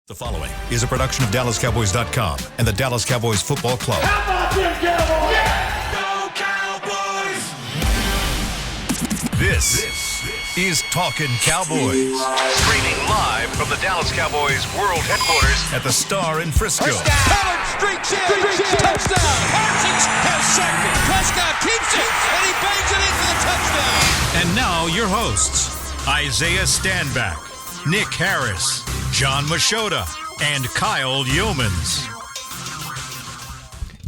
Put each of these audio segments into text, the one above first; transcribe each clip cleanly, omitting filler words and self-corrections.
The following is a production of DallasCowboys.com and the Dallas Cowboys Football Club. How about them Cowboys? Yeah! Go Cowboys! This is Talkin Cowboys. Streaming live from the Dallas Cowboys World Headquarters at the Star in Frisco. Pollard streaks in. Touchdown. Parsons has sacked it. Prescott keeps it, and he bangs it in for the touchdown. And now your hosts, Isaiah Stanback, Nick Harris, John Machota, and Kyle Yeomans.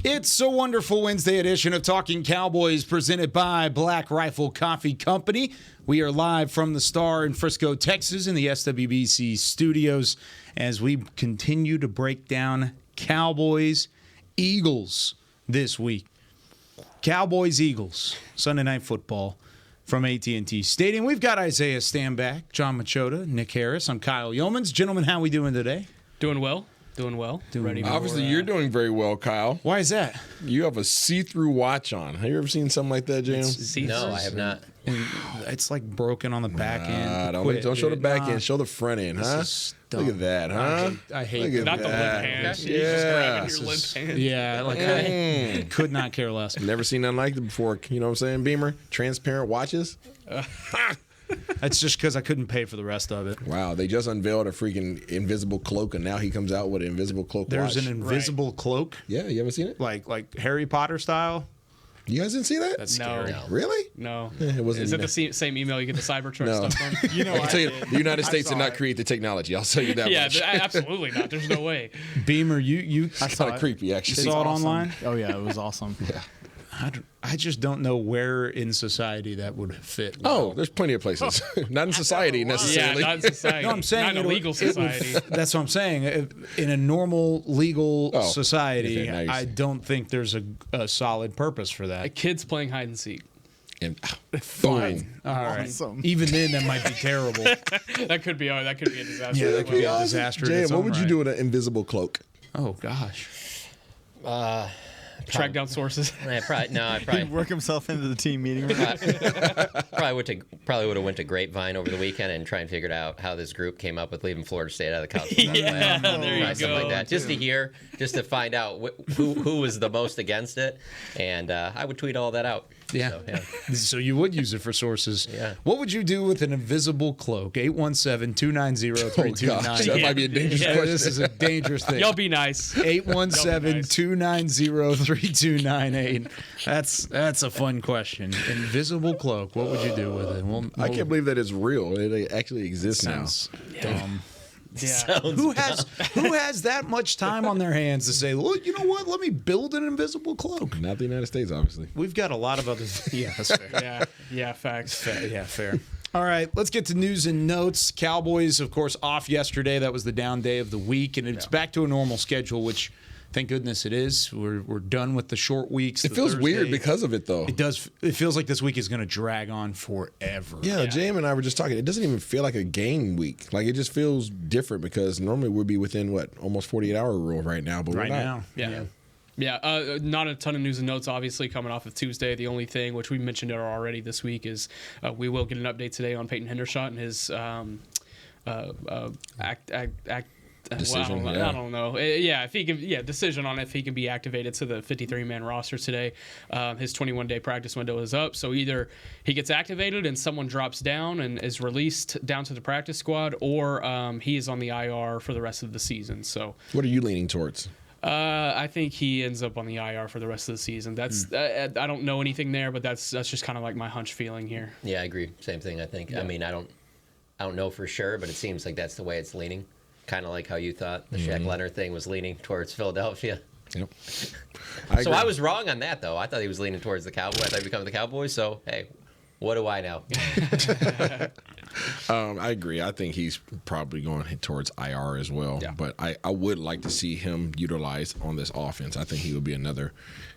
It's a wonderful Wednesday edition of Talking Cowboys presented by Black Rifle Coffee Company. We are live from the Star in Frisco, Texas in the SWBC studios as we continue to break down Cowboys-Eagles this week. Cowboys-Eagles, Sunday Night Football from AT&T Stadium. We've got Isaiah Stanback, John Machota, Nick Harris. I'm Kyle Yeomans. Gentlemen, how are we doing today? Doing well. Ready for, Obviously, you're doing very well, Kyle. Why is that? You have a see-through watch on. Have you ever seen something like that, James? No, I have not. It's like broken on the back end. Don't show the back end. Show the front end, huh? Look at that, huh? I hate Look at not the that. limp hand. Yeah. You're just grabbing your limp hand. Yeah, like I could not care less. Never seen nothing like it before. You know what I'm saying, Beamer? Transparent watches. That's just because I couldn't pay for the rest of it. Wow, they just unveiled a freaking invisible cloak, and now he comes out with an invisible cloak There's watch. an invisible cloak, Yeah, you haven't seen it? like Harry Potter style. You guys didn't see that? That's No. scary. No. Really? No. It wasn't. Is it the same email you get the Cybertruck No. stuff from? You know, I can tell you, the United States saw did not it. create the technology. I'll tell you that Yeah, much. absolutely not. There's no way. Beamer, you It's kind of creepy, you actually. saw it awesome. online. Oh yeah, it was awesome. Yeah. I just don't know where in society that would fit. Oh, there's plenty of places. Not in society Yeah, necessarily. not in society. No, I'm saying not in a legal society. That's what I'm saying. In a normal legal Oh, society, okay, now you're I saying. don't think there's a solid purpose for that. Kids playing hide and seek. And Fine. All right. Awesome. Even then, that might be terrible. That could be a disaster. Yeah, that could be a disaster. in Jay, its what own would you right. do with an invisible cloak? Oh gosh. Track down sources. I probably He'd work himself into the team meeting room. probably would have went to Grapevine over the weekend and try and figured out how this group came up with leaving Florida State out of the college football Yeah, playoff. there you Something go. like that. Just to find out who was the most against it, and I would tweet all that out. Yeah. So, yeah. So you would use it for sources. Yeah. What would you do with an invisible cloak? 817-290-3298. Oh, gosh, that might be a dangerous Yeah, question. this is a dangerous thing. Y'all be nice. 817-290-3298. That's a fun question. Invisible cloak. What would you do with it? I can't believe that it's real. It actually exists sounds dumb. Yeah. Who has that much time on their hands to say, look, you know what? Let me build an invisible cloak. now. Not the United States, obviously. We've got a lot of other. Yeah, that's fair. Yeah, facts. Yeah, fair. All right, let's get to news and notes. Cowboys, of course, off yesterday. That was the down day of the week, and it's back to a normal schedule, which, thank goodness it is. We're done with the short weeks. It feels weird because of it, though. It does. It feels like this week is going to drag on forever. Yeah, Jam and I were just talking. It doesn't even feel like a game week. Like, it just feels different because normally we'd be within, almost 48-hour rule right now, but Right we're not. now. Yeah. Not a ton of news and notes, obviously, coming off of Tuesday. The only thing, which we mentioned already this week, is we will get an update today on Peyton Hendershot and his Decision, well, yeah. I don't know. If he can, decision on if he can be activated to the 53-man roster today. His 21-day practice window is up, so either he gets activated and someone drops down and is released down to the practice squad, or he is on the IR for the rest of the season. So, What are you leaning towards? I think he ends up on the IR for the rest of the season. That's I don't know anything there, but that's just kind of like my hunch feeling here. Yeah, I agree. Same thing. I think. Yeah. I mean, I don't know for sure, but it seems like that's the way it's leaning. Kind of like how you thought the Shaq Leonard thing was leaning towards Philadelphia. Yep. So I was wrong on that, though. I thought he was leaning towards the Cowboys. I thought he'd become the Cowboys. So, hey, what do I know? I agree. I think he's probably going towards IR as well. Yeah. But I would like to see him utilized on this offense. I think he would be another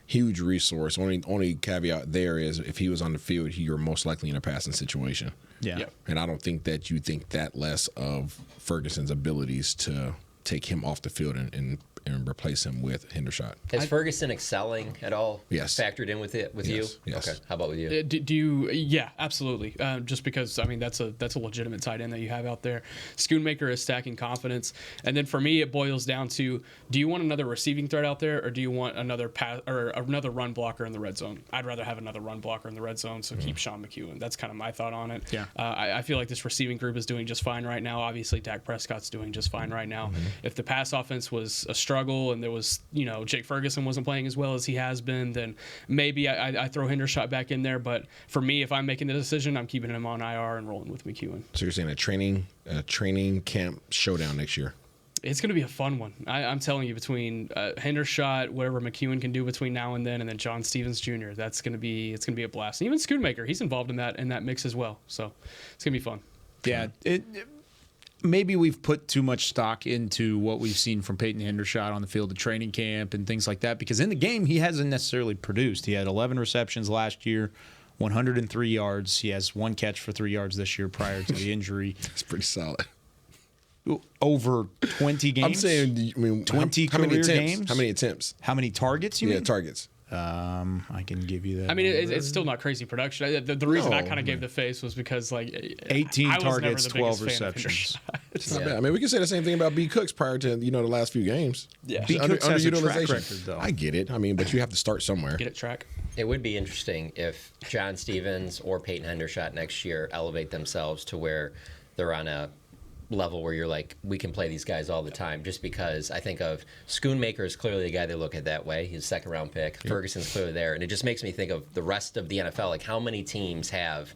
huge resource. Only caveat there is if he was on the field, you're most likely in a passing situation. Yeah. Yep. And I don't think that you think that less of Ferguson's abilities to take him off the field and and replace him with Hendershot. Is Ferguson excelling at all? Yes. Factored in with you? Yes. Okay. How about with you? Do you? Yeah, absolutely. Just because I mean that's a legitimate tight end that you have out there. Schoonmaker is stacking confidence, and then for me it boils down to: do you want another receiving threat out there, or do you want another pass or another run blocker in the red zone? I'd rather have another run blocker in the red zone, so keep Sean McEwen. That's kind of my thought on it. Yeah. I feel like this receiving group is doing just fine right now. Obviously, Dak Prescott's doing just fine right now. If the pass offense was a struggle and there was, Jake Ferguson wasn't playing as well as he has been, then maybe I throw Hendershot back in there. But for me, if I'm making the decision, I'm keeping him on IR and rolling with McEwen. So you're saying a training camp showdown next year? It's going to be a fun one. I'm telling you, between Hendershot, whatever McEwen can do between now and then John Stevens Jr., it's going to be a blast. And even Schoonmaker, he's involved in that mix as well. So it's going to be fun. Yeah, maybe we've put too much stock into what we've seen from Peyton Hendershot on the field at training camp and things like that, because in the game he hasn't necessarily produced. He had 11 receptions last year, 103 yards. He has 1 catch for 3 yards this year prior to the injury. It's pretty solid. Over 20 games? I'm saying, 20 how many career attempts? games? How many attempts? How many targets you mean? Targets. I can give you that. I mean, number. it's still not crazy production. The reason I No, kind of gave the face was because, 18 I was never targets, the 12 biggest fan of receptions. Hendershot. It's not bad. I mean, we can say the same thing about B. Cooks prior to the last few games. Yeah. B. Cooks has a track Underutilization. record, though. I get it. I mean, but you have to start somewhere. Get it, track. It would be interesting if John Stevens or Peyton Hendershot next year elevate themselves to where they're on a level where you're like, we can play these guys all the time, just because I think of Schoonmaker is clearly the guy they look at that way. He's a second-round pick. Yep. Ferguson's clearly there. And it just makes me think of the rest of the NFL, like how many teams have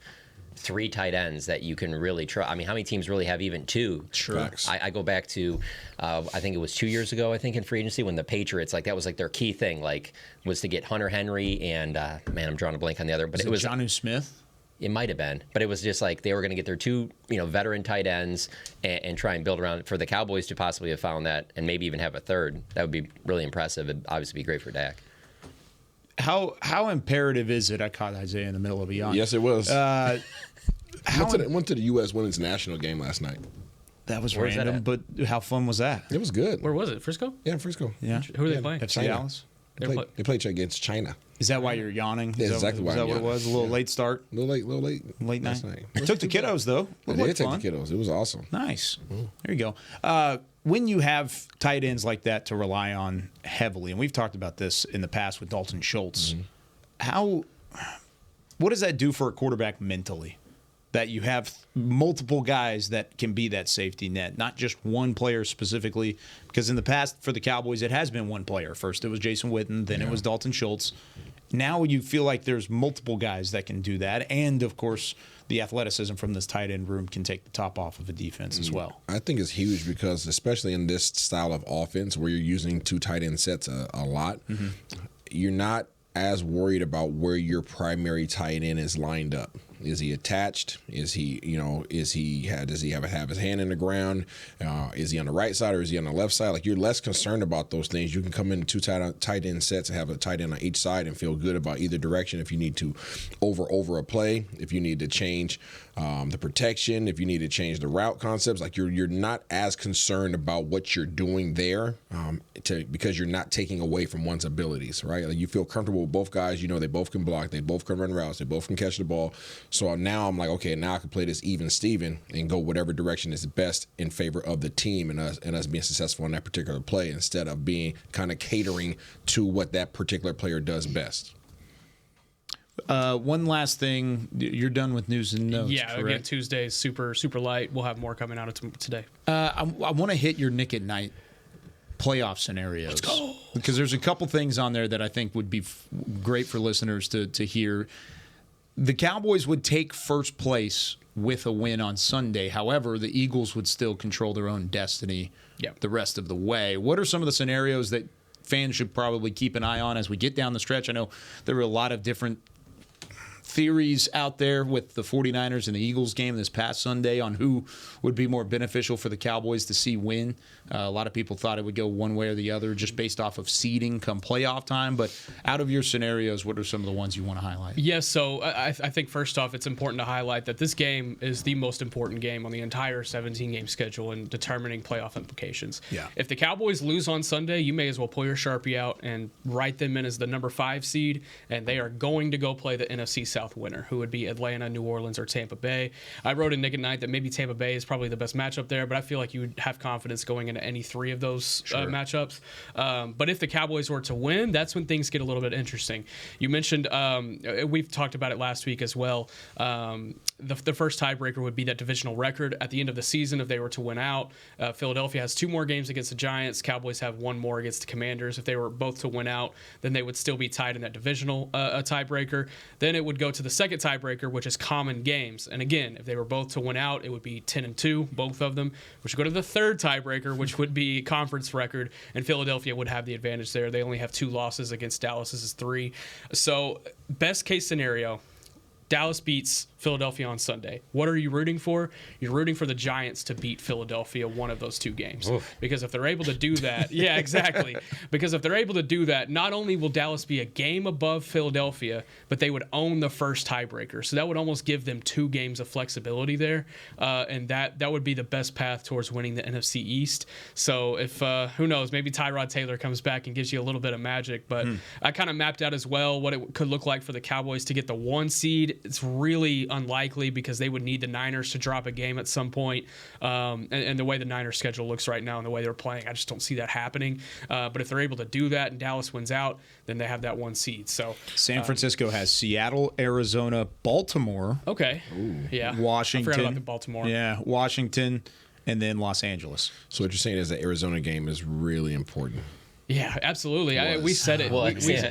3 tight ends that you can really try. I mean, how many teams really have even 2? Sure. I go back to, I think it was 2 years ago, I think, in free agency when the Patriots, that was their key thing, was to get Hunter Henry and, man, I'm drawing a blank on the other. But it was Jonnu Smith? It might have been, but it was just they were going to get their 2, veteran tight ends and try and build around for the Cowboys to possibly have found that and maybe even have a third. That would be really impressive. It'd obviously be great for Dak. How imperative is it? I caught Isaiah in the middle of a yawn. Yes, it was. Went to the U.S. Women's National game last night. That was Where was that random, but how fun was that? It was good. Where was it? Frisco? Yeah, Frisco. Yeah. Who are they playing? FC China. Dallas? They played against China. Is that why you're yawning? That's exactly why Is that I'm what it yawning. was? A little late start? A little late. Late last night? night. Took the kiddos, though. I Looked like did take fun. the kiddos. It was awesome. Nice. There you go. When you have tight ends like that to rely on heavily, and we've talked about this in the past with Dalton Schultz, what does that do for a quarterback mentally? That you have multiple guys that can be that safety net, not just one player specifically. Because in the past for the Cowboys, it has been one player. First it was Jason Witten, then it was Dalton Schultz. Now you feel like there's multiple guys that can do that. And, of course, the athleticism from this tight end room can take the top off of a defense as well. I think it's huge because especially in this style of offense where you're using 2 tight end sets a lot, you're not as worried about where your primary tight end is lined up. Is he attached? Does he have his hand in the ground? Is he on the right side or is he on the left side? Like, you're less concerned about those things. You can come in 2 tight end sets and have a tight end on each side and feel good about either direction. If you need to over a play, if you need to change the protection, if you need to change the route concepts, like you're not as concerned about what you're doing there because you're not taking away from one's abilities, right? Like, you feel comfortable with both guys. They both can block, they both can run routes, they both can catch the ball. So now I'm like, okay, now I can play this even Steven and go whatever direction is best in favor of the team and us being successful in that particular play instead of being kind of catering to what that particular player does best. One last thing. You're done with news and notes, Yeah, correct? again, Tuesday is super light. We'll have more coming out today. I want to hit your Nick at Night playoff scenarios. Let's go. Because there's a couple things on there that I think would be great for listeners to hear. The Cowboys would take first place with a win on Sunday. However, the Eagles would still control their own destiny the rest of the way. What are some of the scenarios that fans should probably keep an eye on as we get down the stretch? I know there were a lot of different theories out there with the 49ers and the Eagles game this past Sunday on who would be more beneficial for the Cowboys to see win. A lot of people thought it would go one way or the other just based off of seeding come playoff time. But out of your scenarios, what are some of the ones you want to highlight? Yes, so I think first off, it's important to highlight that this game is the most important game on the entire 17-game schedule in determining playoff implications. Yeah. If the Cowboys lose on Sunday, you may as well pull your Sharpie out and write them in as the number 5 seed, and they are going to go play the NFC South winner, who would be Atlanta, New Orleans, or Tampa Bay. I wrote in Nick at Night that maybe Tampa Bay is probably the best matchup there, but I feel like you would have confidence going into any 3 of those matchups. But if the Cowboys were to win, that's when things get a little bit interesting. You mentioned, we've talked about it last week as well, the first tiebreaker would be that divisional record at the end of the season if they were to win out. Philadelphia has 2 more games against the Giants. Cowboys have 1 more against the Commanders. If they were both to win out, then they would still be tied in that divisional tiebreaker. Then it would go to the second tiebreaker, which is common games. And again, if they were both to win out, it would be 10-2, both of them, which would go to the third tiebreaker, which would be conference record, and Philadelphia would have the advantage there. They only have 2 losses against Dallas. This is 3. So best case scenario, Dallas beats Philadelphia on Sunday. What are you rooting for? You're rooting for the Giants to beat Philadelphia one of those 2 games. Oof. Because if they're able to do that, yeah, exactly. Because if they're able to do that, not only will Dallas be a game above Philadelphia, but they would own the first tiebreaker. So that would almost give them 2 games of flexibility there, and that would be the best path towards winning the NFC East. So if who knows, maybe Tyrod Taylor comes back and gives you a little bit of magic. But I kind of mapped out as well what it could look like for the Cowboys to get the 1 seed. It's really unlikely because they would need the Niners to drop a game at some point. And the way the Niners schedule looks right now and the way they're playing, I just don't see that happening. But if they're able to do that and Dallas wins out, then they have that 1 seed. So San Francisco has Seattle, Arizona, Baltimore. Okay. Yeah. Washington. I forgot about the Baltimore. Yeah, Washington, and then Los Angeles. So what you're saying is the Arizona game is really important. Yeah, absolutely. We said it.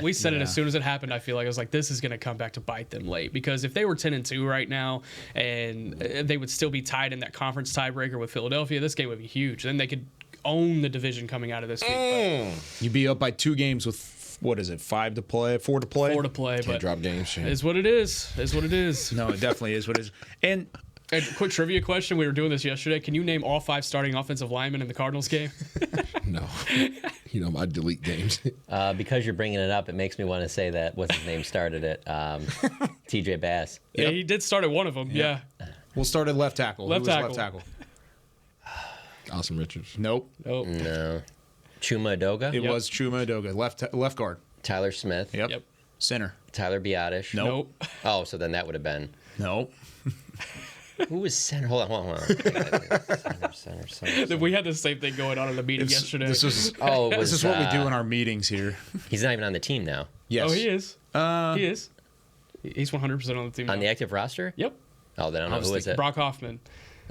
We said it Yeah. as soon as it happened. I feel like I was like, this is going to come back to bite them late, because if they were 10-2 right now and they would still be tied in that conference tiebreaker with Philadelphia, this game would be huge. Then they could own the division coming out of this week. You'd be up by 2 games with, what is it, 4 to play? 4 to play, Can't but drop games. Shane. is what it is. Is what it is. No, it definitely is what it is. And A quick trivia question. We were doing this yesterday. Can you name all 5 starting offensive linemen in the Cardinals game? No. I delete games. Because you're bringing it up, it makes me want to say that what's his name started it. TJ Bass. Yeah, he did start at one of them. Yeah. we'll start at left tackle. Left Who was tackle. left tackle? Awesome Richards. Nope. Oh. No. Chuma Adoga. It was Chuma Adoga, left guard. Tyler Smith. Yep. Center. Tyler Biotish. Nope. Oh, so then that would have been. Nope. Who was center? Hold on. Center. We had the same thing going on in the meeting yesterday. This is Oh, it this was, is what we do in our meetings here. He's not even on the team now. Yes. Oh, he is. He is. He's 100% on the team. On now. the active roster? Yep. Oh, then I don't know. Who is it? Brock Hoffman.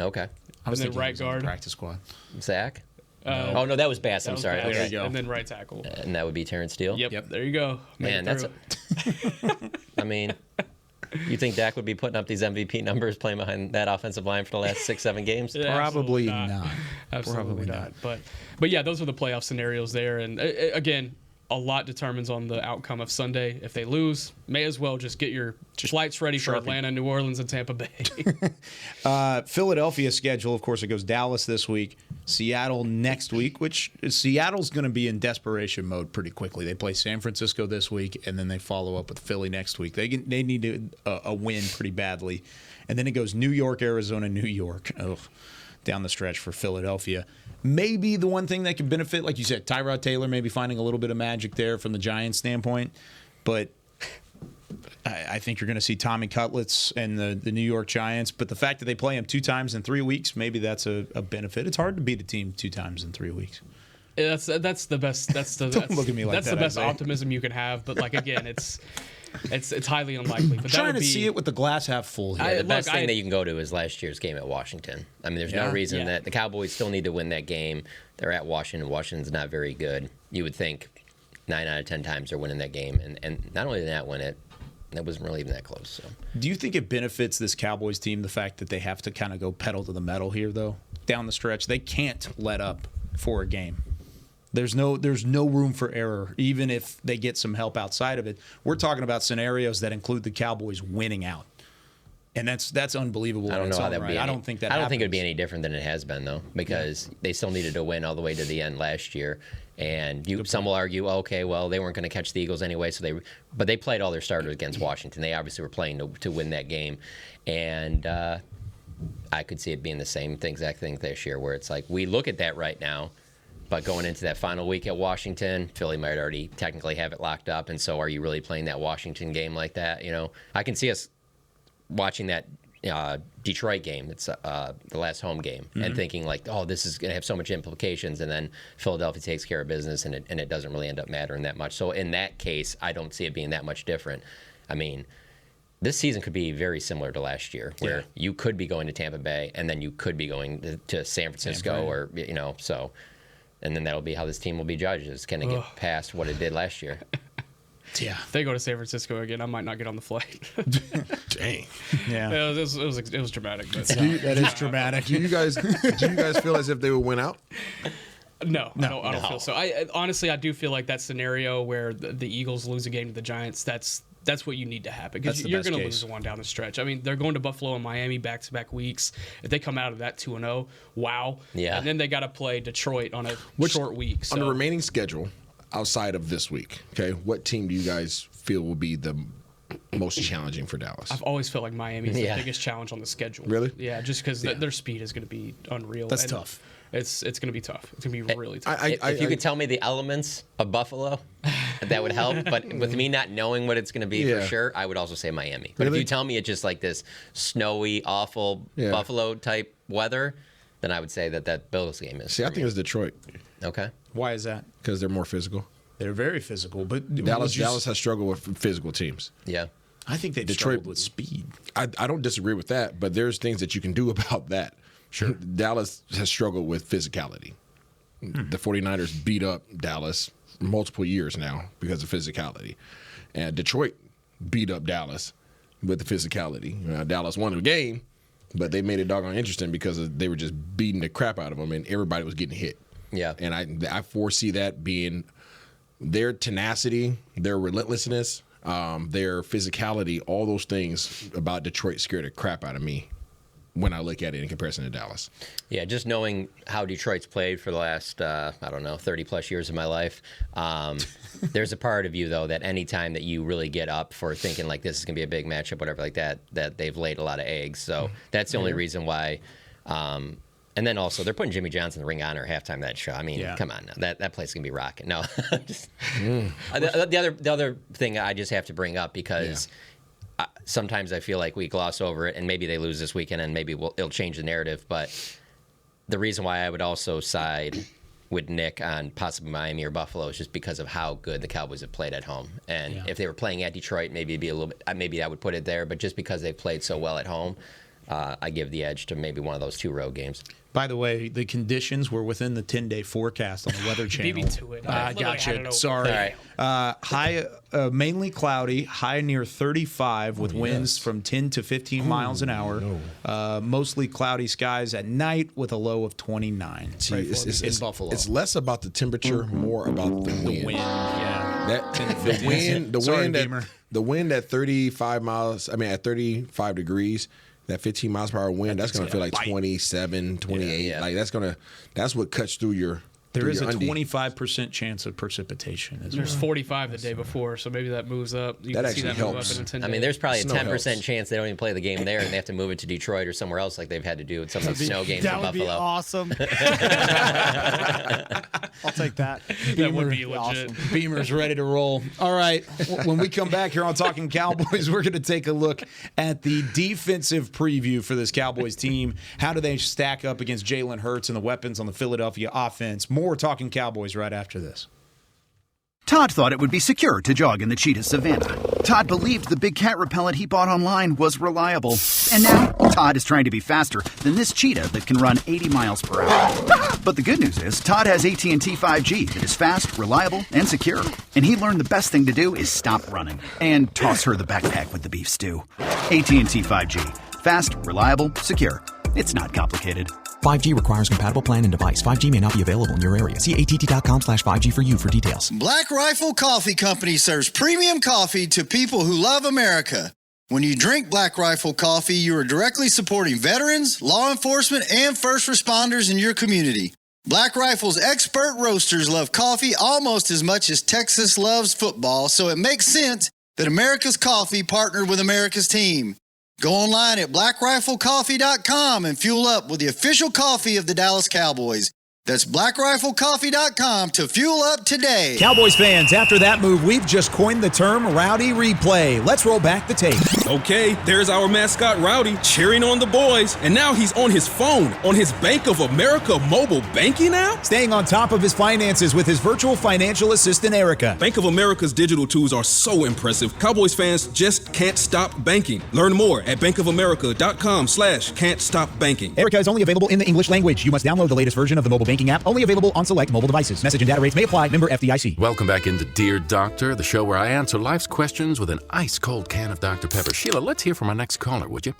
Okay. I was And then thinking right he was on the guard. practice squad. Zach? Oh, no, that was Bass. I'm sorry. Bass. Okay. There you go. And then right tackle. And that would be Terrence Steele? Yep. There you go. Made Man, it that's through. I mean, you think Dak would be putting up these MVP numbers playing behind that offensive line for the last 6-7 games? Yeah, Probably absolutely not. Absolutely Probably not. not. But yeah, those are the playoff scenarios there. And again, a lot determines on the outcome of Sunday. If they lose, may as well just get your flights ready for Sharpie. Atlanta, New Orleans, and Tampa Bay. Philadelphia schedule, of course, it goes Dallas this week, Seattle next week, which Seattle's going to be in desperation mode pretty quickly. They play San Francisco this week, and then they follow up with Philly next week. They need a win pretty badly. And then it goes New York, Arizona, New York. Ugh. Down the stretch for Philadelphia. Maybe the one thing that could benefit, like you said, Tyrod Taylor maybe finding a little bit of magic there from the Giants standpoint. But I think you're going to see Tommy Cutlets and the New York Giants. But the fact that they play them 2 times in 3 weeks, maybe that's a benefit. It's hard to beat a team 2 times in 3 weeks. Yeah, that's the best. Don't look at me like that's that, the best Isaiah. optimism you can have. But like again, it's highly unlikely. But that Trying would to be, see it with the glass half full here. The best look, thing that you can go to is last year's game at Washington. I mean, there's no reason that the Cowboys still need to win that game. They're at Washington. Washington's not very good. You would think 9 out of 10 times they're winning that game. And not only did that win it, that wasn't really even that close. So, Do you think it benefits this Cowboys team the fact that they have to kind of go pedal to the metal here, though? Down the stretch, they can't let up for a game. There's no room for error, even if they get some help outside of it. We're talking about scenarios that include the Cowboys winning out. And that's unbelievable. I don't know how that would be. I don't think that I don't think it would be happens. any different than it has been, though, because they still needed to win all the way to the end last year. And some will argue, okay, well, they weren't going to catch the Eagles anyway, but they played all their starters against Washington. They obviously were playing to win that game. And I could see it being the same exact thing this year, where it's like we look at that right now, but going into that final week at Washington, Philly might already technically have it locked up. And so are you really playing that Washington game like that? I can see us watching that Detroit game, it's the last home game, and thinking like, oh, this is going to have so much implications, and then Philadelphia takes care of business, and it doesn't really end up mattering that much. So in that case, I don't see it being that much different. I mean, this season could be very similar to last year, where you could be going to Tampa Bay, and then you could be going to San Francisco, or so, and then that'll be how this team will be judged. Is can it get past what it did last year? Yeah. If they go to San Francisco again, I might not get on the flight. Dang. Yeah. It was dramatic. But That is dramatic. Do you guys feel as if they would win out? No, I don't feel so. I honestly, I do feel like that scenario where the Eagles lose a game to the Giants, that's what you need to happen, because you're going to lose one down the stretch. I mean, they're going to Buffalo and Miami back-to-back weeks. If they come out of that 2-0, wow. Yeah. And then they got to play Detroit on a short week. So. On the remaining schedule, outside of this week, okay, what team do you guys feel will be the most challenging for Dallas? I've always felt like Miami's the biggest challenge on the schedule. Really? Yeah, just because their speed is going to be unreal. That's tough. It's going to be tough. It's going to be really tough. If you could tell me the elements of Buffalo, that would help. But with me not knowing what it's going to be for sure, I would also say Miami. But if you tell me it's just like this snowy, awful Buffalo type weather, then I would say that Bills game is. See, I think it's Detroit. Okay. Why is that? Because they're more physical. They're very physical, but Dallas has struggled with physical teams. Yeah. I think they've struggled with speed. I don't disagree with that, but there's things that you can do about that. Sure. Dallas has struggled with physicality. The 49ers beat up Dallas multiple years now because of physicality. And Detroit beat up Dallas with the physicality. Dallas won the game, but they made it doggone interesting because they were just beating the crap out of them, and everybody was getting hit. Yeah. And I foresee that being their tenacity, their relentlessness, their physicality, all those things about Detroit scared the crap out of me when I look at it in comparison to Dallas. Yeah, just knowing how Detroit's played for the last, 30-plus years of my life, there's a part of you, though, that any time that you really get up for thinking like this is going to be a big matchup, whatever like that they've laid a lot of eggs. So that's the only reason why. And then also, they're putting Jimmy Johnson the Ring of Honor halftime that show. I mean, come on now. That place is going to be rocking. No. The other thing I just have to bring up, because sometimes I feel like we gloss over it, and maybe they lose this weekend, and maybe it'll change the narrative. But the reason why I would also side with Nick on possibly Miami or Buffalo is just because of how good the Cowboys have played at home. And if they were playing at Detroit, maybe it'd be a little bit. Maybe I would put it there. But just because they played so well at home, I give the edge to maybe one of those 2 road games. By the way, the conditions were within the 10-day forecast on the Weather Channel. Beat me to it. I got you. Sorry. All right. High, mainly cloudy, high near 35 with winds from 10 to 15 miles an hour. Mostly cloudy skies at night with a low of 29. See, in Buffalo. It's less about the temperature, more about the wind. The wind, yeah. The wind at 35 miles. I mean, at 35 degrees. That 15 miles per hour wind, that's going to feel like 27, 28. Yeah. Like that's what cuts through your. There is a 25% chance of precipitation. There's 45 the day before, so maybe that moves up. You That can see actually that move helps. up in 10 I mean, days. there's probably a Snow 10% helps. chance they don't even play the game there, and they have to move it to Detroit or somewhere else, like they've had to do with some of these snow games in That would Buffalo. be awesome. I'll take that. that would be legit. Awesome. Beamer's ready to roll. All right. When we come back here on Talking Cowboys, we're going to take a look at the defensive preview for this Cowboys team. How do they stack up against Jalen Hurts and the weapons on the Philadelphia offense? More Talking Cowboys right after this. Todd thought it would be secure to jog in the cheetah savanna. Todd believed the big cat repellent he bought online was reliable. And now, Todd is trying to be faster than this cheetah that can run 80 miles per hour. But the good news is, Todd has AT&T 5G that is fast, reliable, and secure. And he learned the best thing to do is stop running and toss her the backpack with the beef stew. AT&T 5G. Fast, reliable, secure. It's not complicated. 5G requires compatible plan and device. 5G may not be available in your area. See att.com/5G for you for details. Black Rifle Coffee Company serves premium coffee to people who love America. When you drink Black Rifle coffee, you are directly supporting veterans, law enforcement, and first responders in your community. Black Rifle's expert roasters love coffee almost as much as Texas loves football, so it makes sense that America's Coffee partnered with America's team. Go online at blackriflecoffee.com and fuel up with the official coffee of the Dallas Cowboys. That's blackriflecoffee.com to fuel up today. Cowboys fans, after that move, we've just coined the term Rowdy Replay. Let's roll back the tape. Okay, there's our mascot Rowdy cheering on the boys, and now he's on his phone on his Bank of America mobile banking app? Staying on top of his finances with his virtual financial assistant, Erica. Bank of America's digital tools are so impressive. Cowboys fans just can't stop banking. Learn more at bankofamerica.com/can't-stop-banking. Erica is only available in the English language. You must download the latest version of the mobile banking app, only available on select mobile devices. Message and data rates may apply. Member FDIC. Welcome back into Dear Doctor, the show where I answer life's questions with an ice-cold can of Dr. Pepper. Sheila, let's hear from our next caller, would you?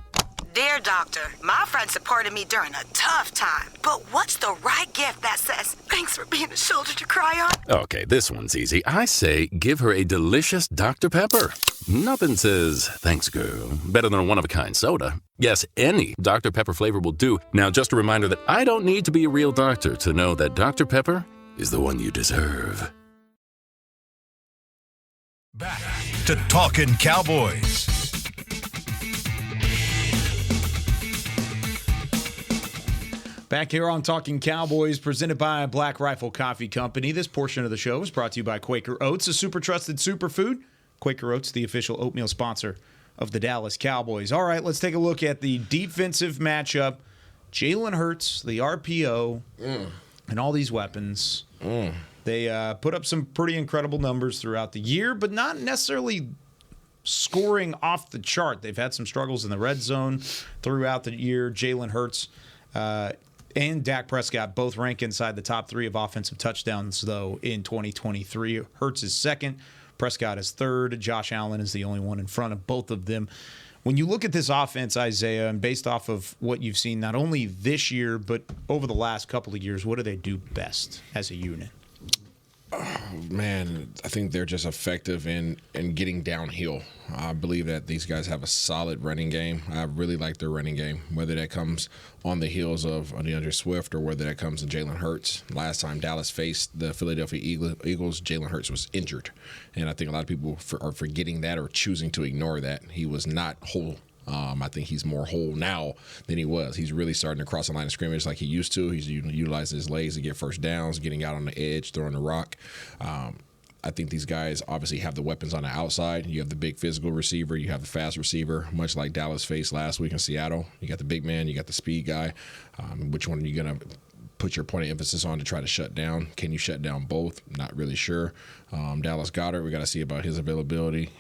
Dear Doctor, my friend supported me during a tough time, but what's the right gift that says, thanks for being a shoulder to cry on? Okay, this one's easy. I say give her a delicious Dr. Pepper. Nothing says, thanks, girl, better than a one-of-a-kind soda. Yes, any Dr. Pepper flavor will do. Now, just a reminder that I don't need to be a real doctor to know that Dr. Pepper is the one you deserve. Back to Talkin' Cowboys. Back here on Talking Cowboys, presented by Black Rifle Coffee Company. This portion of the show is brought to you by Quaker Oats, a super trusted superfood. Quaker Oats, the official oatmeal sponsor of the Dallas Cowboys. All right, let's take a look at the defensive matchup. Jalen Hurts, the RPO, and all these weapons. They put up some pretty incredible numbers throughout the year, but not necessarily scoring off the chart. They've had some struggles in the red zone throughout the year. Jalen Hurts and Dak Prescott both rank inside the top 3 of offensive touchdowns, though, in 2023. Hurts is second. Prescott is third. Josh Allen is the only one in front of both of them. When you look at this offense, Isaiah, and based off of what you've seen not only this year but over the last couple of years, what do they do best as a unit? Man, I think they're just effective in getting downhill. I believe that these guys have a solid running game. I really like their running game, whether that comes on the heels of DeAndre Swift or whether that comes in Jalen Hurts. Last time Dallas faced the Philadelphia Eagles, Jalen Hurts was injured. And I think a lot of people are forgetting that or choosing to ignore that. He was not whole. I think he's more whole now than he was. He's really starting to cross the line of scrimmage like he used to. He's utilizing his legs to get first downs, getting out on the edge, throwing the rock. I think these guys obviously have the weapons on the outside. You have the big physical receiver. You have the fast receiver, much like Dallas faced last week in Seattle. You got the big man. You got the speed guy. Which one are you going to put your point of emphasis on to try to shut down? Can you shut down both? Not really sure. Dallas Goedert, we got to see about his availability,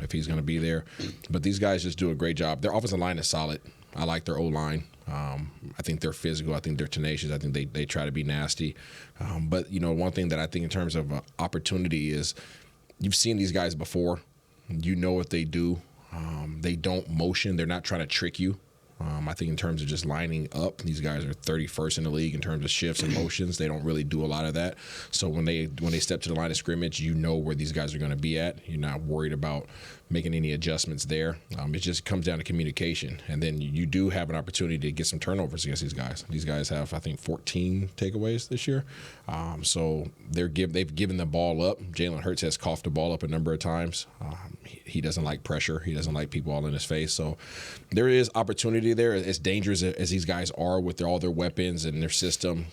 if he's going to be there. But these guys just do a great job. Their offensive line is solid. I like their O-line. I think they're physical. I think they're tenacious. I think they try to be nasty. But, one thing that I think in terms of opportunity is you've seen these guys before. You know what they do. They don't motion. They're not trying to trick you. I think in terms of just lining up, these guys are 31st in the league in terms of shifts and motions. They don't really do a lot of that. So when they step to the line of scrimmage, you know where these guys are going to be at. You're not worried about making any adjustments there. It just comes down to communication. And then you do have an opportunity to get some turnovers against these guys. These guys have, I think, 14 takeaways this year. So they've given the ball up. Jalen Hurts has coughed the ball up a number of times. He doesn't like pressure. He doesn't like people all in his face. So there is opportunity there. As dangerous as these guys are with all their weapons and their system,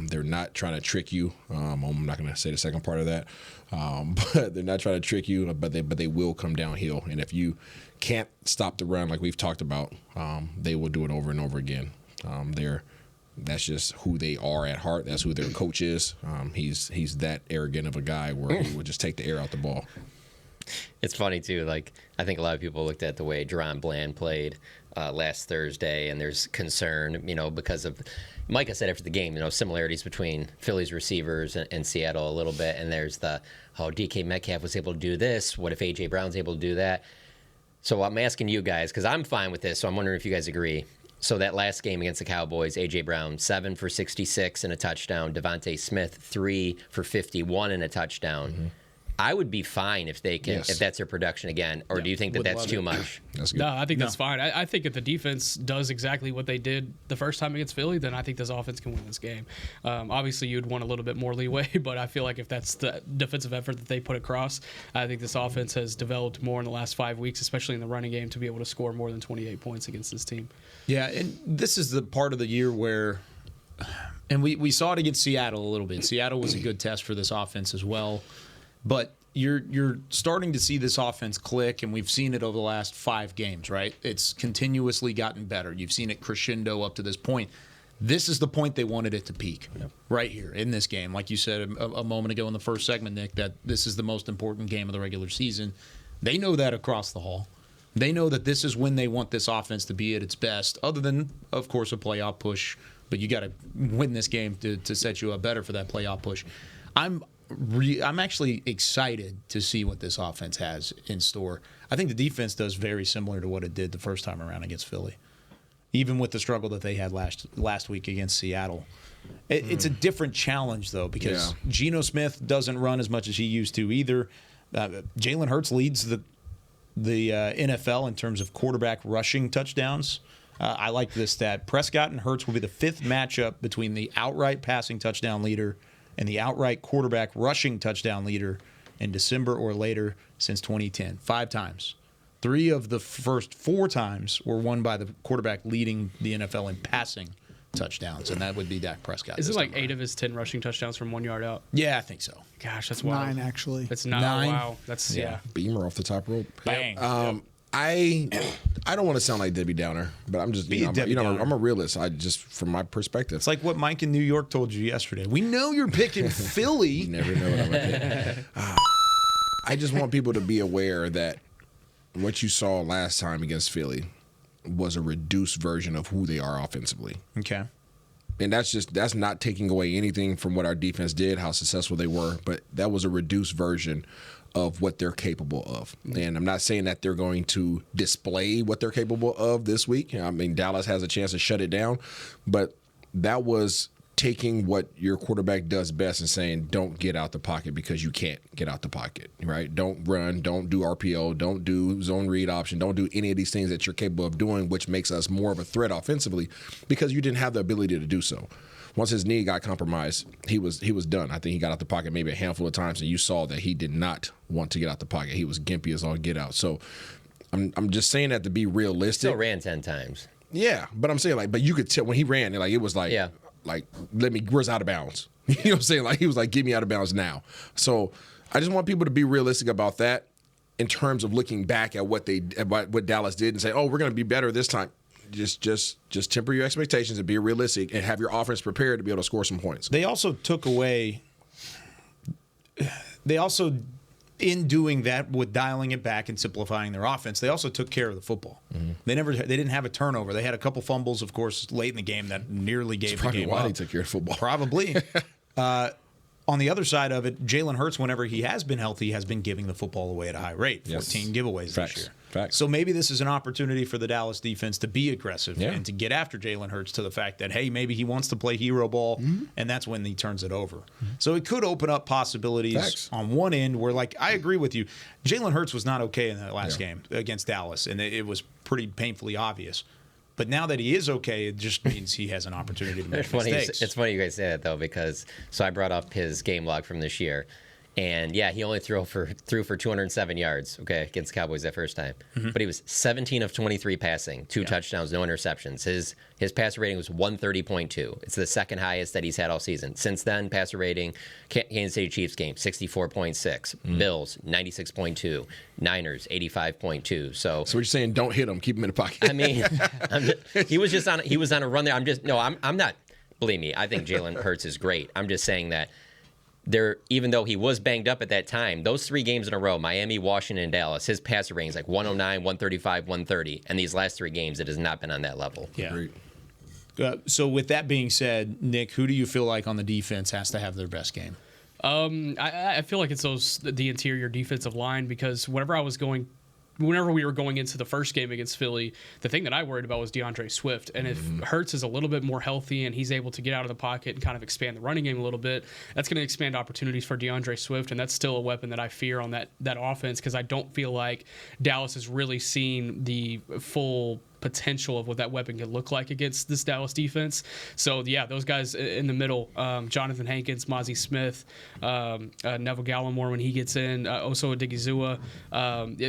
they're not trying to trick you. I'm not going to say the second part of that. But they're not trying to trick you, but they will come downhill. And if you can't stop the run like we've talked about, they will do it over and over again. That's just who they are at heart. That's who their coach is. He's that arrogant of a guy where he would just take the air out the ball. It's funny, too. Like, I think a lot of people looked at the way Deron Bland played last Thursday, and there's concern, because of, Micah said after the game, similarities between Philly's receivers and Seattle a little bit, and there's DK Metcalf was able to do this. What if A.J. Brown's able to do that? So I'm asking you guys, because I'm fine with this, so I'm wondering if you guys agree. So that last game against the Cowboys, A.J. Brown, 7 for 66 and a touchdown. Devontae Smith, 3 for 51 and a touchdown. Mm-hmm. I would be fine if they can, if that's their production again. Or do you think that that's too much? That's good. No, I think that's fine. I think if the defense does exactly what they did the first time against Philly, then I think this offense can win this game. Obviously, you'd want a little bit more leeway, but I feel like if that's the defensive effort that they put across, I think this offense has developed more in the last 5 weeks, especially in the running game, to be able to score more than 28 points against this team. Yeah, and this is the part of the year where, and we saw it against Seattle a little bit. Seattle was a good test for this offense as well. But you're starting to see this offense click, and we've seen it over the last 5 games, right? It's continuously gotten better. You've seen it crescendo up to this point. This is the point they wanted it to peak, right here in this game. Like you said a moment ago in the first segment, Nick, that this is the most important game of the regular season. They know that across the hall. They know that this is when they want this offense to be at its best, other than, of course, a playoff push. But you got to win this game to set you up better for that playoff push. I'm actually excited to see what this offense has in store. I think the defense does very similar to what it did the first time around against Philly, even with the struggle that they had last week against Seattle. It's a different challenge, though, because Geno Smith doesn't run as much as he used to either. Jalen Hurts leads the NFL in terms of quarterback rushing touchdowns. I like this stat. Prescott and Hurts will be the 5th matchup between the outright passing touchdown leader and the outright quarterback rushing touchdown leader in December or later since 2010. 5 times. 3 of the first 4 times were won by the quarterback leading the NFL in passing touchdowns, and that would be Dak Prescott. Is it like 8 of his 10 rushing touchdowns from 1 yard out? Yeah, I think so. Gosh, that's wild. 9, actually. It's 9. 9? Wow. That's, yeah. Beamer off the top rope. Bang. I don't want to sound like Debbie Downer, but I'm just I'm a realist. I just from my perspective. It's like what Mike in New York told you yesterday. We know you're picking Philly. You never know what I'm gonna pick. I just want people to be aware that what you saw last time against Philly was a reduced version of who they are offensively. Okay. And that's not taking away anything from what our defense did, how successful they were, but that was a reduced version of what they're capable of. And I'm not saying that they're going to display what they're capable of this week. I mean, Dallas has a chance to shut it down, but that was taking what your quarterback does best and saying, don't get out the pocket because you can't get out the pocket, right? Don't run, don't do RPO, don't do zone read option, don't do any of these things that you're capable of doing, which makes us more of a threat offensively because you didn't have the ability to do so. Once his knee got compromised, he was done. I think he got out the pocket maybe a handful of times, and you saw that he did not want to get out the pocket. He was gimpy as all get out. So I'm just saying that to be realistic. Still ran 10 times. Yeah, but I'm saying but you could tell when he ran, it was like, where's out of bounds? You know what I'm saying? Like he was like, get me out of bounds now. So I just want people to be realistic about that in terms of looking back at what Dallas did and say, oh, we're going to be better this time. Just temper your expectations and be realistic and have your offense prepared to be able to score some points. They also in doing that with dialing it back and simplifying their offense, they also took care of the football. Mm-hmm. They didn't have a turnover. They had a couple fumbles, of course, late in the game that nearly gave the game why up. they took care of football. Probably. On the other side of it, Jalen Hurts, whenever he has been healthy, has been giving the football away at a high rate. 14 giveaways this year. Facts. So maybe this is an opportunity for the Dallas defense to be aggressive and to get after Jalen Hurts to the fact that, hey, maybe he wants to play hero ball, and that's when he turns it over. Mm-hmm. So it could open up possibilities on one end where, I agree with you. Jalen Hurts was not okay in that last game against Dallas, and it was pretty painfully obvious. But now that he is okay, it just means he has an opportunity to make mistakes. It's funny you guys say that, though, because I brought up his game log from this year. And, he only threw for 207 yards, against the Cowboys that first time. Mm-hmm. But he was 17 of 23 passing, 2 touchdowns, no interceptions. His passer rating was 130.2. It's the second highest that he's had all season. Since then, passer rating, Kansas City Chiefs game, 64.6. Bills, 96.2. Niners, 85.2. So what you're saying, don't hit him, keep him in the pocket. I mean, he was on a run there. I'm not, believe me, I think Jalen Hurts is great. I'm just saying that even though he was banged up at that time, those 3 games in a row, Miami, Washington, and Dallas, his passer rating is 109, 135, 130. And these last 3 games, it has not been on that level. Yeah. So with that being said, Nick, who do you feel like on the defense has to have their best game? I feel like it's the interior defensive line, because whenever I was going whenever we were going into the first game against Philly, the thing that I worried about was DeAndre Swift. And if Hurts is a little bit more healthy and he's able to get out of the pocket and kind of expand the running game a little bit, that's going to expand opportunities for DeAndre Swift. And that's still a weapon that I fear on that offense, because I don't feel like Dallas has really seen the full potential of what that weapon could look like against this Dallas defense. So yeah, those guys in the middle, Jonathan Hankins, Mozzie Smith, Neville Gallimore when he gets in, Oso Odigizua,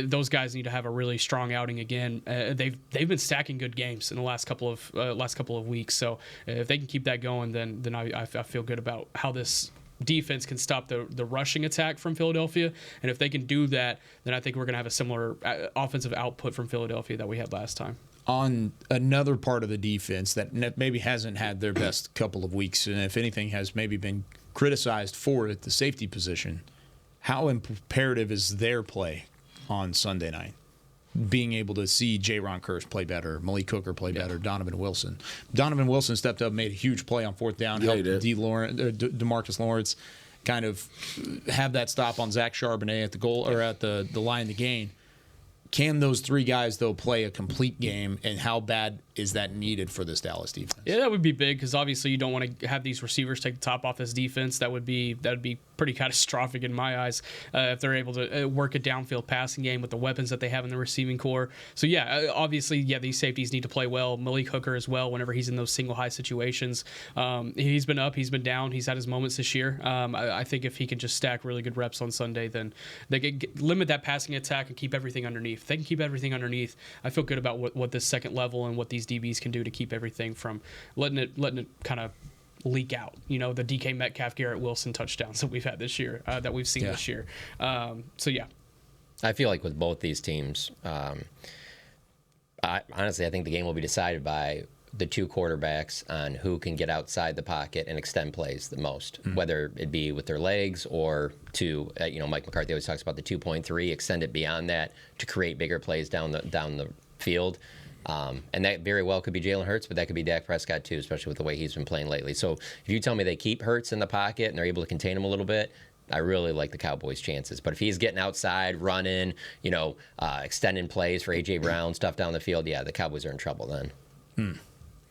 those guys need to have a really strong outing again. They've been stacking good games in the last couple of weeks. So if they can keep that going, then I feel good about how this defense can stop the rushing attack from Philadelphia. And if they can do that, then I think we're going to have a similar offensive output from Philadelphia that we had last time. On another part of the defense that maybe hasn't had their best couple of weeks, and if anything has maybe been criticized for it, the safety position, how imperative is their play on Sunday night? Being able to see Jaron Kearse play better, Malik Hooker play better, Donovan Wilson. Donovan Wilson stepped up, made a huge play on fourth down, helped DeMarcus Lawrence kind of have that stop on Zach Charbonnet at the goal or at the line to gain. Can those three guys, though, play a complete game, and how bad is that needed for this Dallas defense? Yeah, that would be big, because obviously you don't want to have these receivers take the top off this defense. That would be pretty catastrophic in my eyes if they're able to work a downfield passing game with the weapons that they have in the receiving core. So yeah, obviously, these safeties need to play well. Malik Hooker as well, whenever he's in those single high situations. He's been up, he's been down, he's had his moments this year. I think if he can just stack really good reps on Sunday, then they can limit that passing attack and keep everything underneath. If they can keep everything underneath, I feel good about what this second level and what these DBs can do to keep everything from letting it kind of leak out. The DK Metcalf, Garrett Wilson touchdowns that we've had this year, that we've seen this year. So yeah, I feel like with both these teams, honestly, I think the game will be decided by the two quarterbacks on who can get outside the pocket and extend plays the most, whether it be with their legs or to, Mike McCarthy always talks about the 2.3, extend it beyond that to create bigger plays down the field. And that very well could be Jalen Hurts, but that could be Dak Prescott too, especially with the way he's been playing lately. So if you tell me they keep Hurts in the pocket and they're able to contain him a little bit, I really like the Cowboys' chances. But if he's getting outside, running, extending plays for A.J. Brown, stuff down the field, the Cowboys are in trouble then.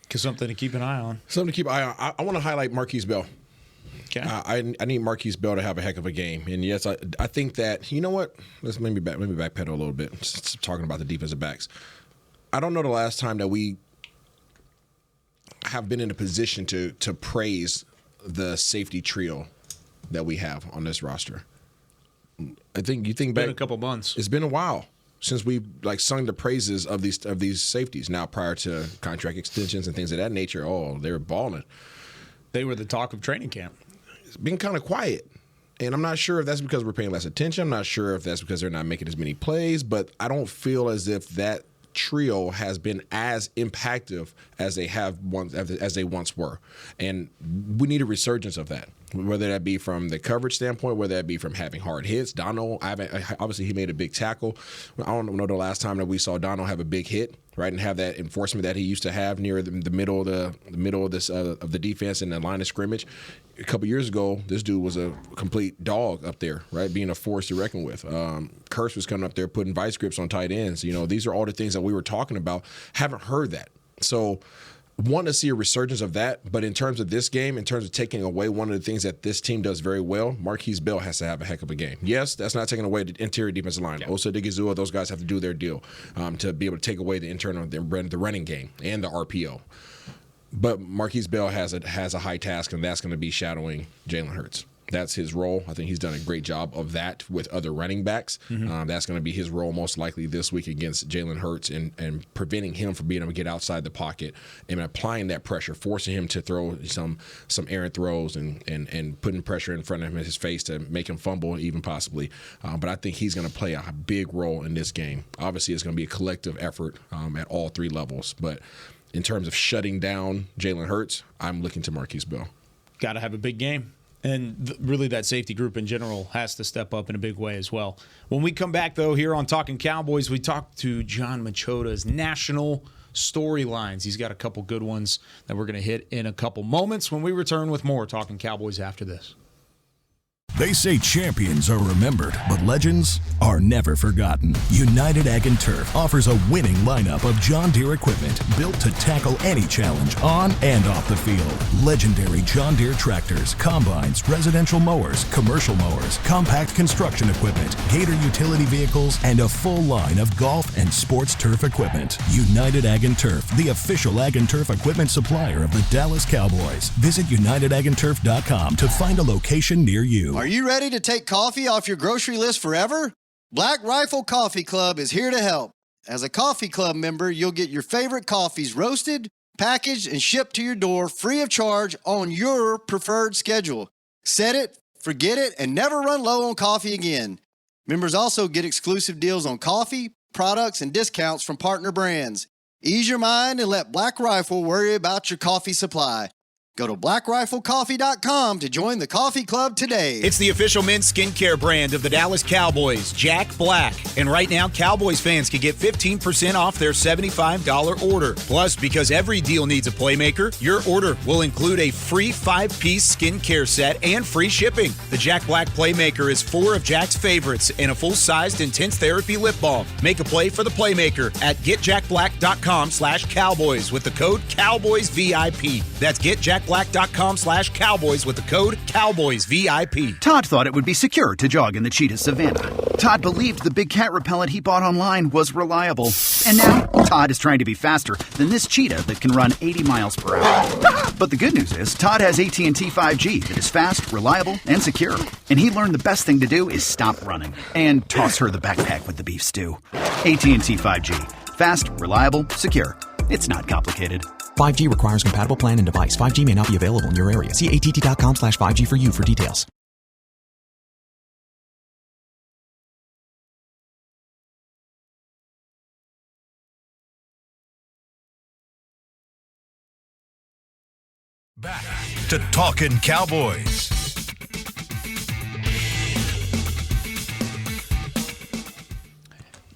Because something to keep an eye on. Something to keep an eye on. I want to highlight Marquise Bell. Okay. I need Marquise Bell to have a heck of a game. And yes, I think that, you know what? Let's maybe backpedal a little bit. Just talking about the defensive backs. I don't know the last time that we have been in a position to praise the safety trio that we have on this roster. I think you think back, been a couple months. It's been a while since we've sung the praises of these safeties. Now, prior to contract extensions and things of that nature, they were balling. They were the talk of training camp. It's been kind of quiet. And I'm not sure if that's because we're paying less attention. I'm not sure if that's because they're not making as many plays, but I don't feel as if that trio has been as impactful as they once were, and we need a resurgence of that. Whether that be from the coverage standpoint, whether that be from having hard hits. Donald, obviously he made a big tackle. I don't know the last time that we saw Donald have a big hit, right, and have that enforcement that he used to have near the middle of the defense and the line of scrimmage. A couple years ago, this dude was a complete dog up there, right, being a force to reckon with. Kearse was coming up there putting vice grips on tight ends. These are all the things that we were talking about. Haven't heard that. So want to see a resurgence of that. But in terms of this game, in terms of taking away one of the things that this team does very well, Marquise Bell has to have a heck of a game. Yes, that's not taking away the interior defensive line. Yeah. Osa Odigizua, those guys have to do their deal to be able to take away the running game and the RPO. But Marquise Bell has a high task, and that's going to be shadowing Jalen Hurts. That's his role. I think he's done a great job of that with other running backs. That's going to be his role most likely this week against Jalen Hurts and preventing him from being able to get outside the pocket and applying that pressure, forcing him to throw some errant throws and putting pressure in front of him in his face to make him fumble even possibly. But I think he's going to play a big role in this game. Obviously, it's going to be a collective effort at all three levels. But in terms of shutting down Jalen Hurts, I'm looking to Marquise Bell. Got to have a big game. And really that safety group in general has to step up in a big way as well. When we come back, though, here on Talkin Cowboys, we talk to John Machoda's national storylines. He's got a couple good ones that we're going to hit in a couple moments when we return with more Talkin Cowboys after this. They say champions are remembered, but legends are never forgotten. United Ag and Turf offers a winning lineup of John Deere equipment built to tackle any challenge on and off the field. Legendary John Deere tractors, combines, residential mowers, commercial mowers, compact construction equipment, Gator utility vehicles, and a full line of golf and sports turf equipment. United Ag and Turf, the official Ag and Turf equipment supplier of the Dallas Cowboys. Visit UnitedAgAndTurf.com to find a location near you. Are you ready to take coffee off your grocery list forever? Black Rifle Coffee Club is here to help. As a coffee club member, you'll get your favorite coffees roasted, packaged, and shipped to your door free of charge on your preferred schedule. Set it, forget it, and never run low on coffee again. Members also get exclusive deals on coffee, products, and discounts from partner brands. Ease your mind and let Black Rifle worry about your coffee supply. Go to blackriflecoffee.com to join the coffee club today. It's the official men's skincare brand of the Dallas Cowboys, Jack Black. And right now, Cowboys fans can get 15% off their $75 order. Plus, because every deal needs a playmaker, your order will include a free 5-piece skincare set and free shipping. The Jack Black Playmaker is 4 of Jack's favorites and a full-sized intense therapy lip balm. Make a play for the playmaker at getjackblack.com/Cowboys with the code CowboysVIP. That's getjackblack.com/Cowboys with the code CowboysVIP. Todd thought it would be secure to jog in the cheetah savanna. Todd believed the big cat repellent he bought online was reliable. And now, Todd is trying to be faster than this cheetah that can run 80 miles per hour. But the good news is, Todd has AT&T 5G that is fast, reliable, and secure. And he learned the best thing to do is stop running and toss her the backpack with the beef stew. AT&T 5G. Fast, reliable, secure. It's not complicated. 5G requires compatible plan and device. 5G may not be available in your area. See att.com/5G for you for details. Back to Talkin Cowboys.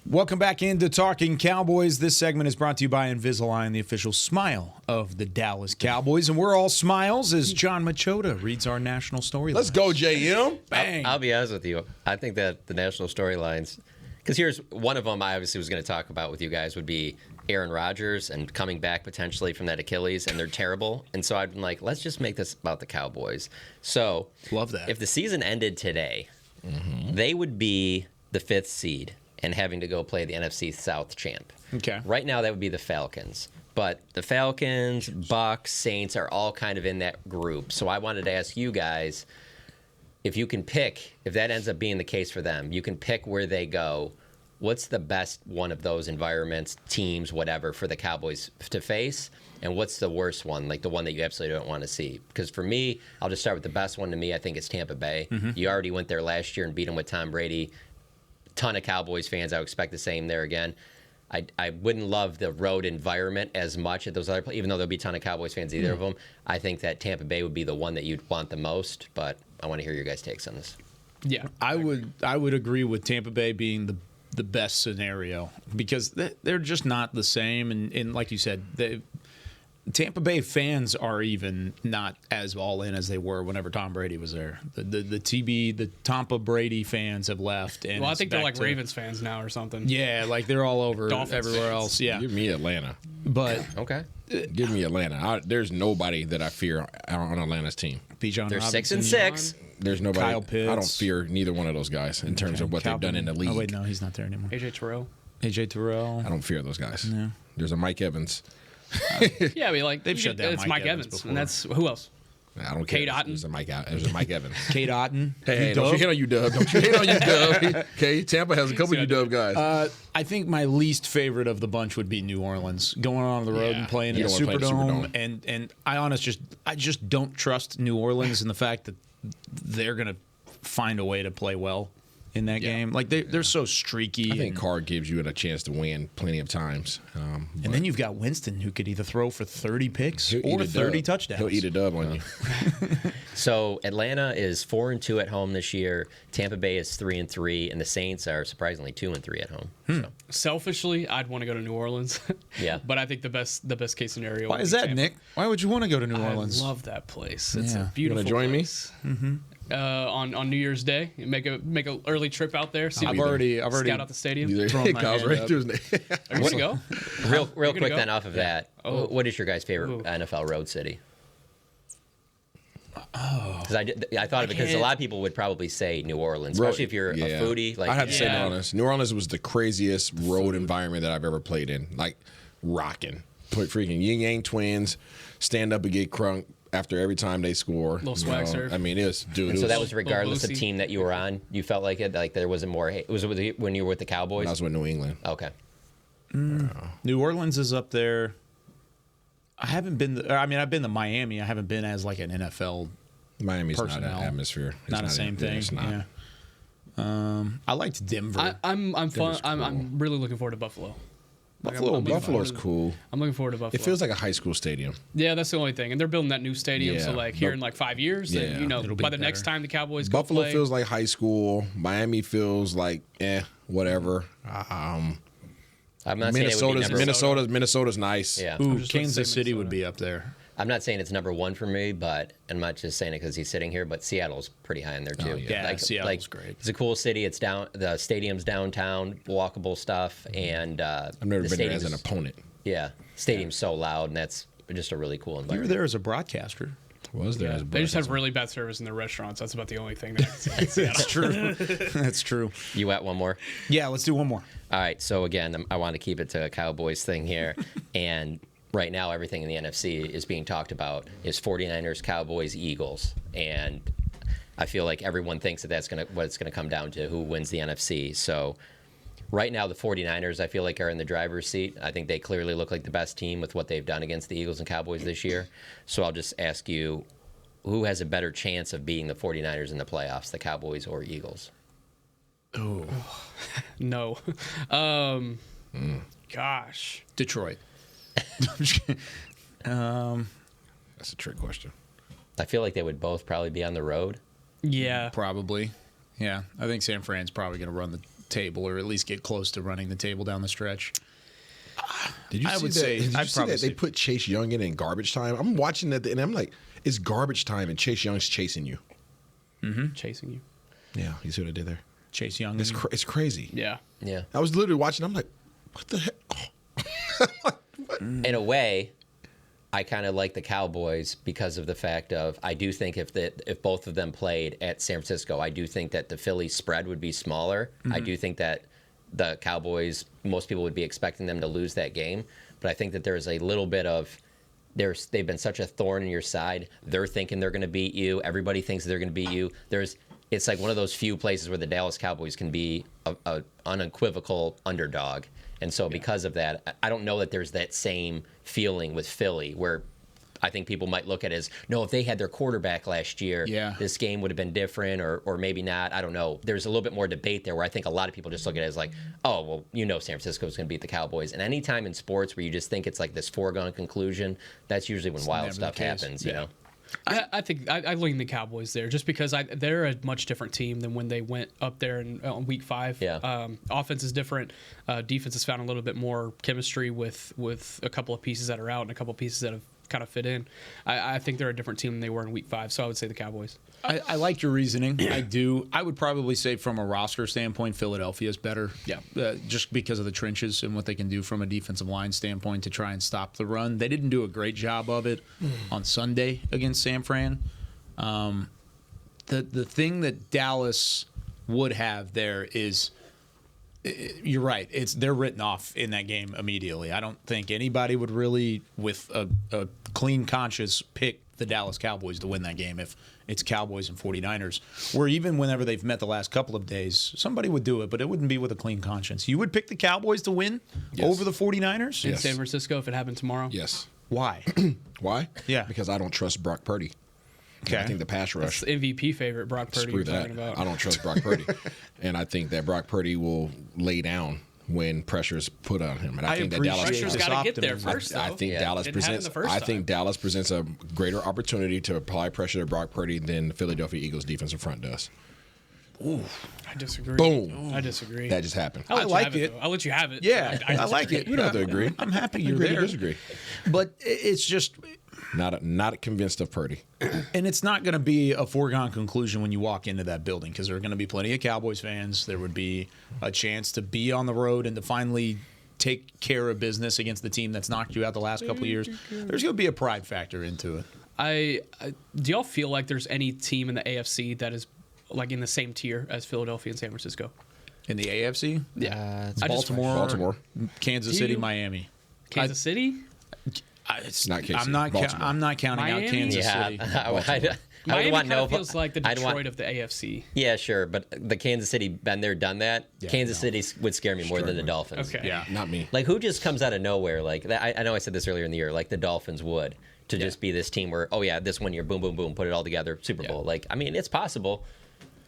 Welcome back into Talking Cowboys. This segment is brought to you by Invisalign, the official smile of the Dallas Cowboys. And we're all smiles as John Machota reads our national storyline. Let's go, JM. Bang. I'll be honest with you. I think that the national storylines, because here's one of them I obviously was going to talk about with you guys, would be Aaron Rodgers and coming back potentially from that Achilles, and they're terrible. And so I've been like, let's just make this about the Cowboys. So love that. If the season ended today, they would be the 5th seed and having to go play the NFC South champ. Okay. Right now, that would be the Falcons. But the Falcons, Bucks, Saints are all kind of in that group. So I wanted to ask you guys, if you can pick, if that ends up being the case for them, you can pick where they go. What's the best one of those environments, teams, whatever, for the Cowboys to face? And what's the worst one, like the one that you absolutely don't want to see? Because for me, I'll just start with the best one to me. I think it's Tampa Bay. You already went there last year and beat them with Tom Brady. Ton of Cowboys fans. I would expect the same there again. I wouldn't love the road environment as much at those other places, even though there'll be a ton of Cowboys fans, either of them. I think that Tampa Bay would be the one that you'd want the most, but I want to hear your guys' takes on this. Yeah, I would agree with Tampa Bay being the best scenario because they're just not the same. And like you said, Tampa Bay fans are even not as all in as they were whenever Tom Brady was there. The Tampa Brady fans have left. And I think they're like Ravens fans now or something. Yeah, like they're all over Dolphins everywhere fans. else. Yeah, Give me Atlanta. But okay, give me Atlanta. There's nobody that I fear on Atlanta's team. Bijan They're Robinson, 6-6. There's nobody. Kyle Pitts. I don't fear neither one of those guys in terms of what they've done in the league. Oh wait, no, he's not there anymore. AJ Terrell. I don't fear those guys. Yeah. There's a Mike Evans. Yeah, I mean, like They've shut down it's Mike Mike Evans Evans, before. and that's who else? I don't care. Kate Otten. There's a Mike Evans. Kate Otten. Hey, don't you hate on UW. Don't you hate on UW. Okay, Tampa has a couple of UW guys. I think my least favorite of the bunch would be New Orleans. Going on the road and playing in the Superdome. And I just don't trust New Orleans in the fact that they're going to find a way to play well in that game. Like they're so streaky. I think Carr gives you a chance to win plenty of times. And then you've got Winston who could either throw for 30 picks or 30 touchdowns. He'll eat a dub on you. So Atlanta is 4-2 at home this year. Tampa Bay is 3-3, and the Saints are surprisingly 2-3 at home. So. Selfishly, I'd want to go to New Orleans. Yeah, but I think the best case scenario. Why is that, Nick? Why would you want to go to New Orleans? I love that place. It's a You beautiful. want to join place. me? on New Year's Day. Make a early trip out there. I've already scout out the stadium. Kyle's ready to his name. Are you gonna go? Real quick then off of that. Oh. What is your guys' favorite NFL road city? Because I thought of it because a lot of people would probably say New Orleans, especially if you're a foodie. Like, I have to say New Orleans. New Orleans was the craziest road environment that I've ever played in. Like rocking, put freaking Yin Yang twins, stand up and get crunk after every time they score. Little swag surf. I mean, it was dude. And so that was regardless of Lucy. team that you were on. You felt like it. Like there wasn't more. Was it when you were with the Cowboys? I was with New England. Okay. New Orleans is up there. I haven't been. I've been to Miami. I haven't been as like an NFL. Miami's personnel. not an atmosphere. It's Not the same thing. It's not. Yeah. I liked Denver. I'm fun. Denver's cool. I'm really looking forward to Buffalo. Buffalo's cool. I'm looking forward to Buffalo. It feels like a high school stadium. Yeah, that's the only thing. And they're building that new stadium, so Yeah. like here in like 5 years, then, you know, It'll be by the better. next time the Cowboys Buffalo go play, feels like high school. Miami feels like whatever. I'm not saying it would be Minnesota's nice. Yeah. Ooh, just gonna say Kansas City Minnesota. would be up there. I'm not saying it's number one for me, but I'm not just saying it because he's sitting here. But Seattle's pretty high in there too. Yeah, Seattle's great. It's a cool city. It's down. The stadium's downtown, walkable stuff, and I've never been there as an opponent. Yeah, stadium's so loud, and that's just a really cool You were environment. there as a broadcaster. Was there? As a they just have broadcaster. really bad service in their restaurants. That's about the only thing that That's true. That's true. You at one more? Yeah, let's do one more. All right. So again, I want to keep it to a Cowboys thing here, and right now everything in the NFC is being talked about is 49ers, Cowboys, Eagles, and I feel like everyone thinks that that's what it's gonna come down to, who wins the NFC. So right now the 49ers I feel like are in the driver's seat. I think they clearly look like the best team with what they've done against the Eagles and Cowboys this year. So I'll just ask you, who has a better chance of beating the 49ers in the playoffs, the Cowboys or Eagles? Oh, no. Gosh, Detroit. That's a trick question. I feel like they would both probably be on the road. yeah. Probably. Yeah, I think San Fran's probably going to run the table, or at least get close to running the table down the stretch. Did you I see would that? say- Did you I'd see probably that they say- put Chase Young in garbage time? I'm watching that and I'm like, it's garbage time and Chase Young's chasing you. Chasing you. Yeah, you see what I did there? Chase Young. It's crazy. Yeah. Yeah. I was literally watching. I'm like, what the heck? In a way, I kind of like the Cowboys because of the fact of I do think if both of them played at San Francisco, I do think that the Philly spread would be smaller. I do think that the Cowboys, most people would be expecting them to lose that game, but I think that there's a little bit of they've been such a thorn in your side. They're thinking they're going to beat you. Everybody thinks they're going to beat you. It's like one of those few places where the Dallas Cowboys can be a unequivocal underdog. And so because of that, I don't know that there's that same feeling with Philly where I think people might look at it as, no, if they had their quarterback last year, this game would have been different or maybe not. I don't know. There's a little bit more debate there where I think a lot of people just look at it as like, oh, well, San Francisco's going to beat the Cowboys. And any time in sports where you just think it's like this foregone conclusion, that's usually when wild stuff happens, you know? I think I lean the Cowboys there just because they're a much different team than when they went up there on week 5. Yeah. Offense is different. Defense has found a little bit more chemistry with a couple of pieces that are out and a couple of pieces that have kind of fit in. I think they're a different team than they were in week 5, so I would say the Cowboys. I like your reasoning. I do. I would probably say from a roster standpoint, Philadelphia is better. Yeah. Just because of the trenches and what they can do from a defensive line standpoint to try and stop the run. They didn't do a great job of it on Sunday against San Fran. The thing that Dallas would have there is, you're right. They're written off in that game immediately. I don't think anybody would really, with a clean conscience, pick the Dallas Cowboys to win that game if it's Cowboys and 49ers. Where even whenever they've met the last couple of days, somebody would do it, but it wouldn't be with a clean conscience. You would pick the Cowboys to win over the 49ers? In San Francisco if it happened tomorrow? Yes. Why? Why? Yeah. Because I don't trust Brock Purdy. Okay. I think the pass rush. That's the MVP favorite, Brock Purdy, Screw you're that. talking about. I don't trust Brock Purdy. And I think that Brock Purdy will lay down when pressure's put on him. And I think that Dallas pressure's got to get there first, though. I think Dallas Didn't happen presents. the first I time. think Dallas presents a greater opportunity to apply pressure to Brock Purdy than the Philadelphia Eagles defensive front does. Ooh. I disagree. Boom. I disagree. That just happened. I'll let you like have it. I'll let you have it. Yeah, I I like it. You don't have to agree. I'm happy you're Agree to there. disagree. But it's just, Not convinced of Purdy. and it's not going to be a foregone conclusion when you walk into that building, because there are going to be plenty of Cowboys fans. There would be a chance to be on the road and to finally take care of business against the team that's knocked you out the last couple of years. There's going to be a pride factor into it. Do y'all feel like there's any team in the AFC that is like in the same tier as Philadelphia and San Francisco? In the AFC? Yeah. It's Baltimore, Kansas City, Miami. Kansas City? It's not KC. I'm not counting Miami? out Kansas City. Miami want kind of no. feels like the Detroit of the AFC. Yeah, sure, but the Kansas City been there, done that. Yeah, Kansas City would scare me more than the Dolphins. Okay. Yeah. Not me. Like, who just comes out of nowhere? Like, I know I said this earlier in the year, like the Dolphins would, to just be this team where, oh yeah, this 1 year, boom, boom, boom, put it all together, Super Bowl. Like, I mean, it's possible,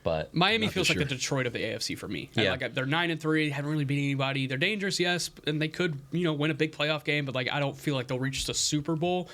but Miami feels like the Detroit of the AFC for me. Yeah. Like, they're 9-3, haven't really beat anybody. They're dangerous, yes, and they could, win a big playoff game, but like I don't feel like they'll reach the Super Bowl.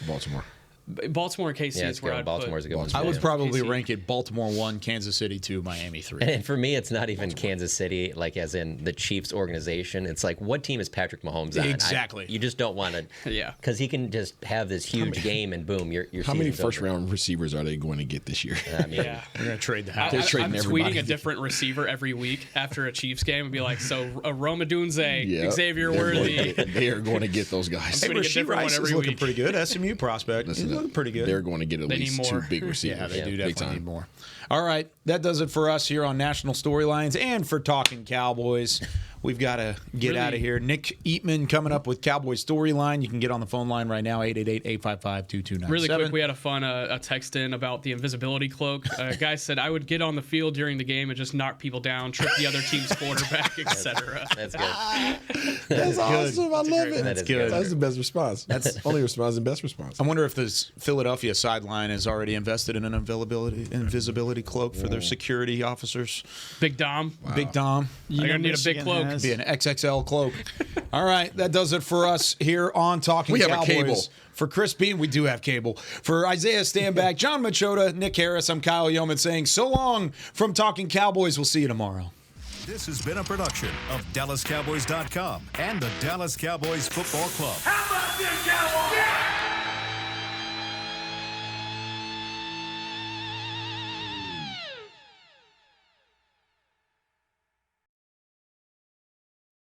Baltimore and KC is where I'd Baltimore's put. a good one. I would probably KC. rank it Baltimore 1, Kansas City 2, Miami 3. And for me, it's not even Kansas City, like as in the Chiefs organization. It's like, what team is Patrick Mahomes on? Exactly. You just don't want to, Yeah. because he can just have this huge game and boom, your How many season's first over. round receivers are they going to get this year? I mean, Yeah. They're going to trade the house. They're trading I'm everybody. tweeting a different receiver every week after a Chiefs game and be like, so Roma Dunze, Yeah. Xavier They're Worthy. going to they are going to get those guys. I'm Hey, tweeting a Rasheed different one Rice is every looking week. pretty good. SMU prospect. He's looking pretty good. They're going to get at They least need two more. big receivers. Yeah, they do Big definitely time. need more. All right, that does it for us here on National Storylines and for Talking Cowboys. We've got to get out of here. Nick Eatman coming up with Cowboys Storyline. You can get on the phone line right now, 888-855-2297. Really quick, we had a text in about the invisibility cloak. A guy said, I would get on the field during the game and just knock people down, trip the other team's quarterback, etc. That's good. That's awesome. I love it. That's good. That's the best response. That's only response and best response. I wonder if this Philadelphia sideline has already invested in an invisibility cloak for their security officers. Big Dom. Big Dom. You're going to need a big cloak. Be an XXL cloak. All right, that does it for us here on Talking We have Cowboys. a cable. For Chris Bean, we do have cable. For Isaiah Stanback, John Machota, Nick Harris, I'm Kyle Yeoman saying so long from Talking Cowboys. We'll see you tomorrow. This has been a production of DallasCowboys.com and the Dallas Cowboys Football Club. How about them Cowboys? Yeah!